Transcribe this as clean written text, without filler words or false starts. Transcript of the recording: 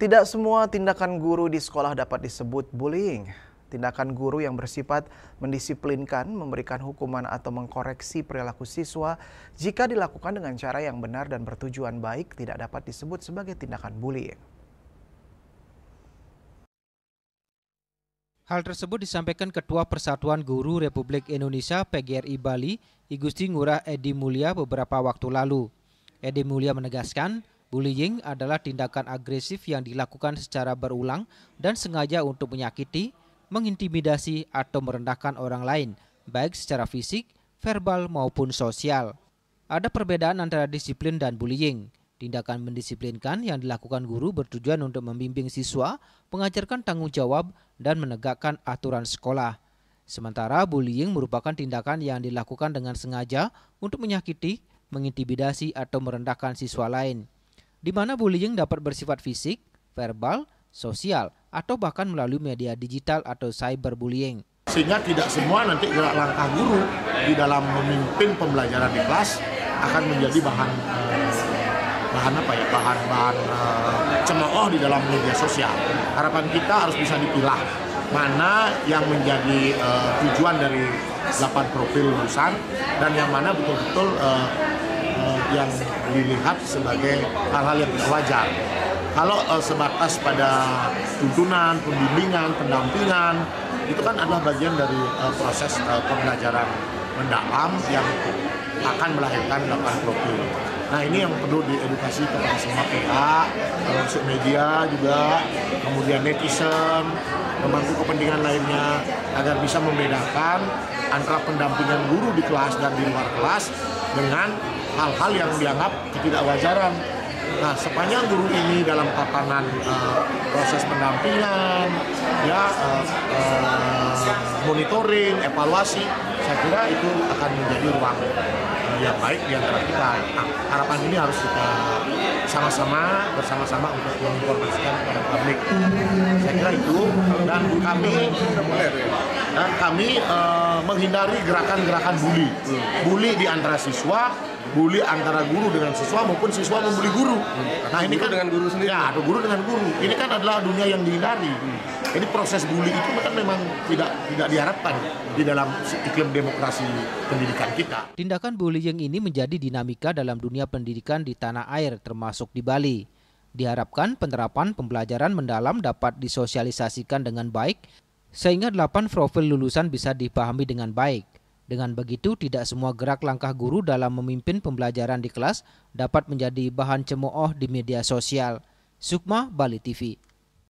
Tidak semua tindakan guru di sekolah dapat disebut bullying. Tindakan guru yang bersifat mendisiplinkan, memberikan hukuman atau mengkoreksi perilaku siswa jika dilakukan dengan cara yang benar dan bertujuan baik tidak dapat disebut sebagai tindakan bullying. Hal tersebut disampaikan Ketua Persatuan Guru Republik Indonesia PGRI Bali, I Gusti Ngurah Edi Mulia beberapa waktu lalu. Edi Mulia menegaskan, bullying adalah tindakan agresif yang dilakukan secara berulang dan sengaja untuk menyakiti, mengintimidasi atau merendahkan orang lain, baik secara fisik, verbal maupun sosial. Ada perbedaan antara disiplin dan bullying. Tindakan mendisiplinkan yang dilakukan guru bertujuan untuk membimbing siswa, mengajarkan tanggung jawab, dan menegakkan aturan sekolah. Sementara bullying merupakan tindakan yang dilakukan dengan sengaja untuk menyakiti, mengintimidasi, atau merendahkan siswa lain. Di mana bullying dapat bersifat fisik, verbal, sosial, atau bahkan melalui media digital atau cyberbullying. Sehingga tidak semua nanti gerak langkah guru di dalam memimpin pembelajaran di kelas akan menjadi bahan cemooh di dalam media sosial. Harapan kita harus bisa dipilah mana yang menjadi tujuan dari 8 profil lulusan dan yang mana betul-betul yang dilihat sebagai hal-hal yang tidak wajar. Kalau sebatas pada tuntunan, pembimbingan, pendampingan, itu kan adalah bagian dari proses pembelajaran mendalam yang akan melahirkan 8 profil. Nah, ini yang perlu diedukasi kepada semua pihak, termasuk media juga, kemudian netizen, pemangku kepentingan lainnya, agar bisa membedakan antara pendampingan guru di kelas dan di luar kelas dengan hal-hal yang dianggap ketidakwajaran. Nah, sepanjang guru ini dalam tatanan proses pendampingan, monitoring, evaluasi, saya kira itu akan menjadi ruang yang baik di antara kita. Nah, harapan ini harus kita bersama-sama untuk menginformasikan kepada publik. Saya kira itu, dan kami menghindari gerakan-gerakan bully di antara siswa, bully antara guru dengan siswa maupun siswa membuli guru. Nah, ini kan dengan guru sendiri. Ya, atau guru dengan guru. Ini kan adalah dunia yang dihindari. Jadi proses bully itu kan memang tidak diharapkan di dalam iklim demokrasi pendidikan kita. Tindakan bullying ini menjadi dinamika dalam dunia pendidikan di tanah air termasuk di Bali. Diharapkan penerapan pembelajaran mendalam dapat disosialisasikan dengan baik sehingga 8 profil lulusan bisa dipahami dengan baik. Dengan begitu, tidak semua gerak langkah guru dalam memimpin pembelajaran di kelas dapat menjadi bahan cemooh di media sosial. Sukma, Bali TV.